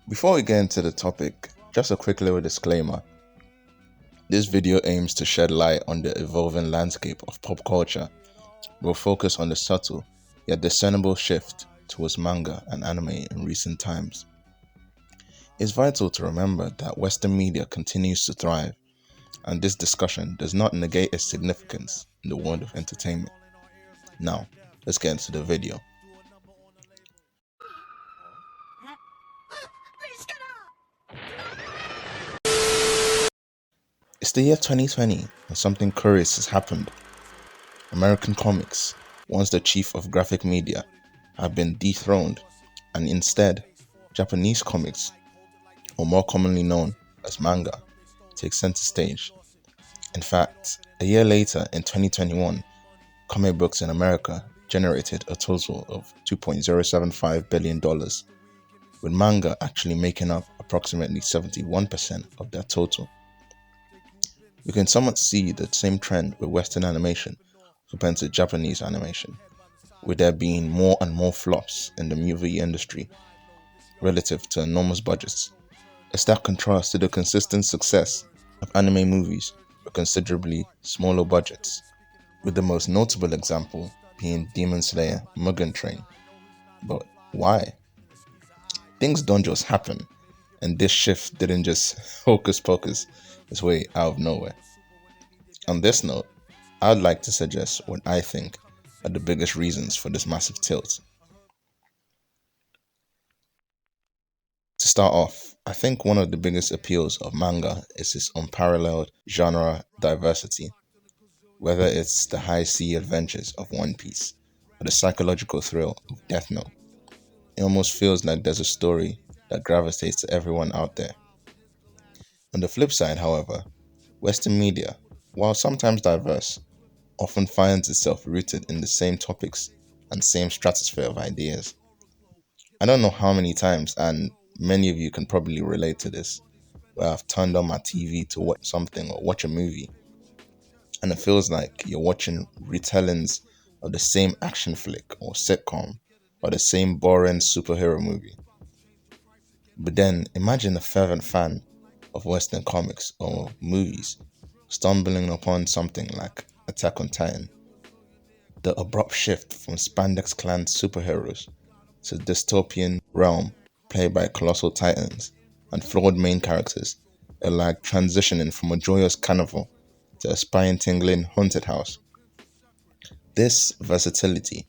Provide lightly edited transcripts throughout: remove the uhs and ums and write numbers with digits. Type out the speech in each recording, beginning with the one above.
Before we get into the topic, just a quick little disclaimer. This video aims to shed light on the evolving landscape of pop culture. We'll focus on the subtle yet discernible shift towards manga and anime in recent times. It's vital to remember that Western media continues to thrive, and this discussion does not negate its significance in the world of entertainment. Now, let's get into the video. It's the year 2020 and something curious has happened. American comics, once the chief of graphic media, have been dethroned, and instead, Japanese comics, or more commonly known as manga, take center stage. In fact, a year later in 2021, comic books in America generated a total of $2.075 billion, with manga actually making up approximately 71% of that total. We can somewhat see the same trend with Western animation compared to Japanese animation, with there being more and more flops in the movie industry relative to enormous budgets. A stark contrast to the consistent success of anime movies with considerably smaller budgets, with the most notable example being Demon Slayer Mugen Train. But why? Things don't just happen, and this shift didn't just hocus pocus its way out of nowhere. On this note, I'd like to suggest what I think are the biggest reasons for this massive tilt. To start off, I think one of the biggest appeals of manga is its unparalleled genre diversity. Whether it's the high sea adventures of One Piece or the psychological thrill of Death Note, it almost feels like there's a story that gravitates to everyone out there. On the flip side, however, Western media, while sometimes diverse, often finds itself rooted in the same topics and same stratosphere of ideas. I don't know how many times, and many of you can probably relate to this, where I've turned on my TV to watch something or watch a movie, and it feels like you're watching retellings of the same action flick or sitcom or the same boring superhero movie. But then imagine a fervent fan of Western comics or movies stumbling upon something like Attack on Titan. The abrupt shift from spandex clad superheroes to dystopian realm played by colossal titans and flawed main characters are like transitioning from a joyous carnival to a spine-tingling haunted house. This versatility,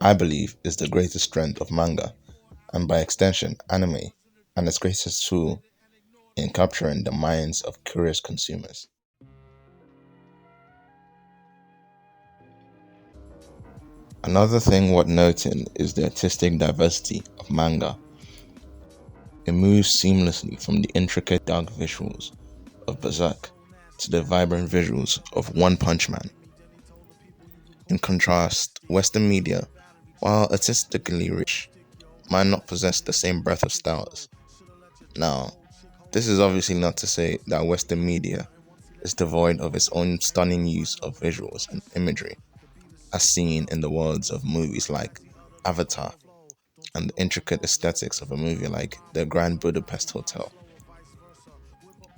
I believe, is the greatest strength of manga, and by extension anime, and its greatest tool in capturing the minds of curious consumers. Another thing worth noting is the artistic diversity of manga. It moves seamlessly from the intricate dark visuals of Berserk to the vibrant visuals of One Punch Man. In contrast, Western media, while artistically rich, might not possess the same breadth of styles. Now, this is obviously not to say that Western media is devoid of its own stunning use of visuals and imagery, as seen in the worlds of movies like Avatar and the intricate aesthetics of a movie like The Grand Budapest Hotel.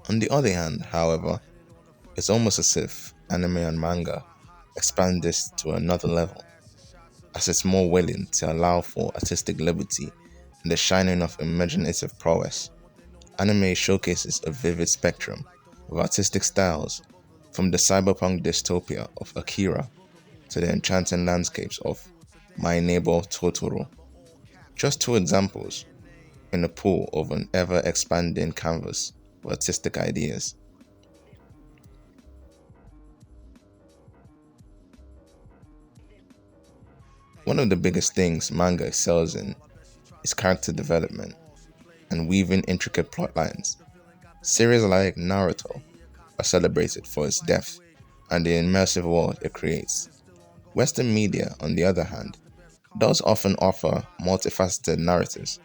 On the other hand, however, it's almost as if anime and manga expand this to another level, as it's more willing to allow for artistic liberty and the shining of imaginative prowess. Anime showcases a vivid spectrum of artistic styles, from the cyberpunk dystopia of Akira to the enchanting landscapes of My Neighbor Totoro. Just two examples in a pool of an ever-expanding canvas of artistic ideas. One of the biggest things manga excels in is character development and weaving intricate plot lines. Series like Naruto are celebrated for its depth and the immersive world it creates. Western media, on the other hand, does often offer multifaceted narratives,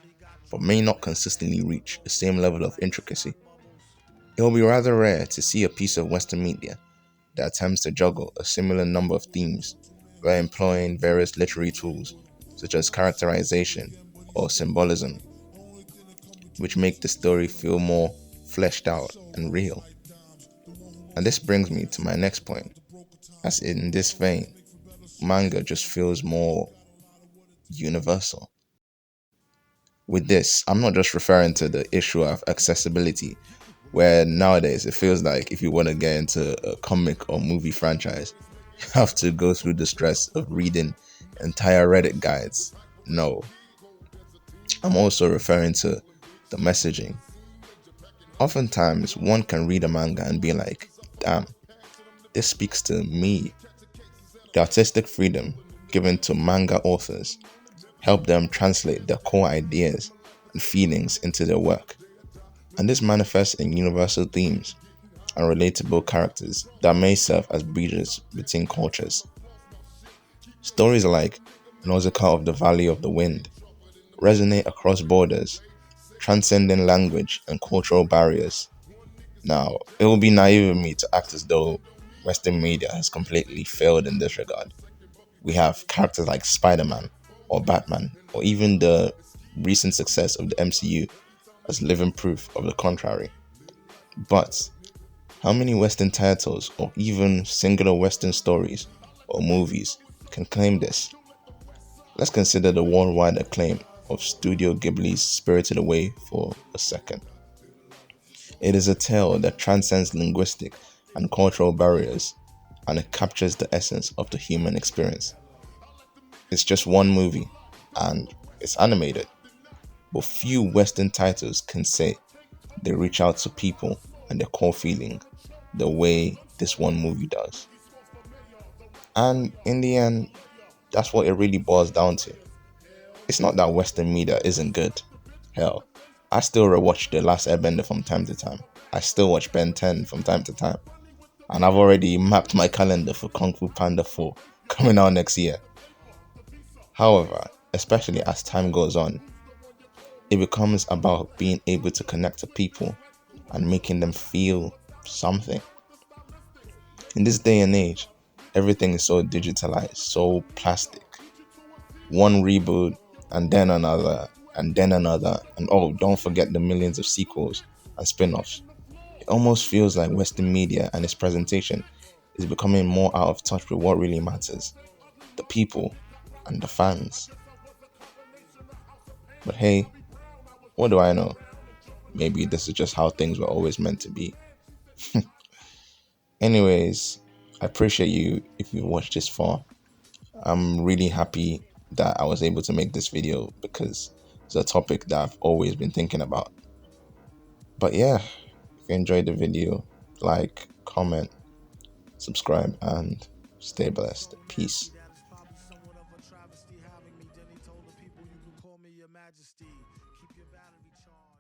but may not consistently reach the same level of intricacy. It will be rather rare to see a piece of Western media that attempts to juggle a similar number of themes by employing various literary tools such as characterization or symbolism. which make the story feel more fleshed out and real. And this brings me to my next point, as in this vein, manga just feels more universal. With this, I'm not just referring to the issue of accessibility, where nowadays it feels like if you want to get into a comic or movie franchise, you have to go through the stress of reading entire Reddit guides. No, I'm also referring to the messaging. Oftentimes, one can read a manga and be like, damn, this speaks to me. The artistic freedom given to manga authors help them translate their core ideas and feelings into their work. And this manifests in universal themes and relatable characters that may serve as bridges between cultures. Stories like Nausicaa of the Valley of the Wind resonate across borders, transcending language and cultural barriers. Now, it would be naive of me to act as though Western media has completely failed in this regard. We have characters like Spider Man or Batman, or even the recent success of the MCU as living proof of the contrary. But how many Western titles, or even singular Western stories or movies, can claim this? Let's consider the worldwide acclaim of Studio Ghibli's Spirited Away for a second. It is a tale that transcends linguistic and cultural barriers, and it captures the essence of the human experience. It's just one movie and it's animated, but few Western titles can say they reach out to people and their core feeling the way this one movie does. And in the end, that's what it really boils down to. It's not that Western media isn't good. Hell, I still rewatch The Last Airbender from time to time. I still watch Ben 10 from time to time. And I've already mapped my calendar for Kung Fu Panda 4 coming out next year. However, especially as time goes on, it becomes about being able to connect to people and making them feel something. In this day and age, everything is so digitalized, so plastic. One reboot, and then another, and then another, and oh, don't forget the millions of sequels and spin offs. It almost feels like Western media and its presentation is becoming more out of touch with what really matters, the people and the fans. But hey, what do I know? Maybe this is just how things were always meant to be. Anyways, I appreciate you if you watched this far. I'm really happy that I was able to make this video because it's a topic that I've always been thinking about. But yeah, if you enjoyed the video, like, comment, subscribe, and stay blessed. Peace. Somewhat of a travesty having me. Then he told the people you could call me your majesty. Keep your battery charged.